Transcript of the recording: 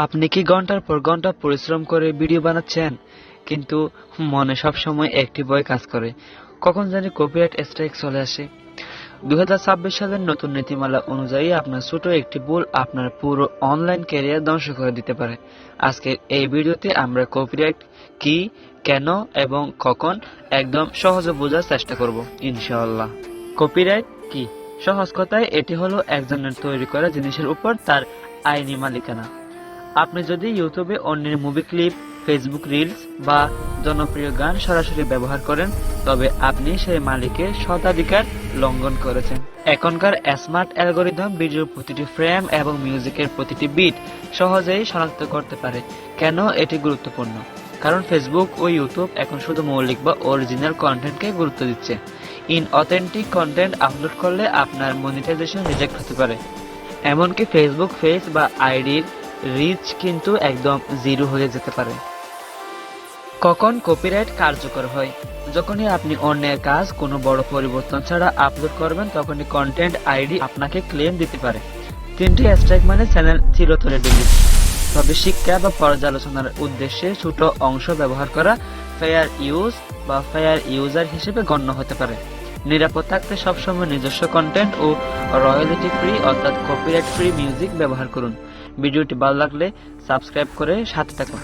আপনি কি ঘন্টার পর ঘন্টা পরিশ্রম করে ভিডিও বানাচ্ছেন, কিন্তু মনে সবসময় একটি ভয় কাজ করে, কখন জানি কপিরাইট স্ট্রাইক চলে আসে। 2026 সালের নতুন নীতিমালা অনুযায়ী আপনার ছোট একটি ভুল আপনার পুরো অনলাইন ক্যারিয়ার ধ্বংস করে দিতে পারে। আজকের এই ভিডিওতে আমরা কপিরাইট কি, কেন এবং কখন একদম সহজে বোঝার চেষ্টা করব ইনশাআল্লাহ। কপিরাইট কি? সহজ কথায় এটি হলো একজনের তৈরি করা জিনিসের উপর তার আইনি মালিকানা। আপনি যদি ইউটিউবে অন্যের মুভি ক্লিপ, ফেসবুক রিলস বা জনপ্রিয় গান সরাসরি ব্যবহার করেন, তবে আপনি সেই মালিকের স্বত্বাধিকার লঙ্ঘন করেছেন। এখনকার স্মার্ট অ্যালগরিদম ভিডিওর প্রতিটি ফ্রেম এবং মিউজিকের প্রতিটি বিট সহজেই শনাক্ত করতে পারে। কেন এটি গুরুত্বপূর্ণ? কারণ ফেসবুক ও ইউটিউব এখন শুধু মৌলিক বা অরিজিনাল কন্টেন্টকে গুরুত্ব দিচ্ছে। অথেন্টিক কন্টেন্ট আপলোড করলে আপনার মনিটাইজেশন রিজেক্ট হতে পারে। এমনকি ফেসবুক পেজ বা আইডির রিচ কিন্তু একদম জিরো হয়ে যেতে পারে। কখন কপিরাইট কার্যকর হয়? যখনই আপনি অন্যের কাজ কোনো বড় পরিবর্তন ছাড়া আপলোড করবেন, তখনই কন্টেন্ট আইডি আপনাকে ক্লেম দিতে পারে। 3টি স্ট্রাইক মানে চ্যানেল চিরতরে ডিলিট। তবে শিক্ষা বা পর্যালোচনার উদ্দেশ্যে ছোট অংশ ব্যবহার করা ফেয়ার ইউজ বা ফেয়ার ইউজার হিসেবে গণ্য হতে পারে। নিরাপদ থাকতে সবসময় নিজস্ব কন্টেন্ট ও রয়্যালটি ফ্রি অর্থাৎ কপিরাইট ফ্রি মিউজিক ব্যবহার করুন। ভিডিওটি ভালো লাগলে সাবস্ক্রাইব করে সাথে থাকুন।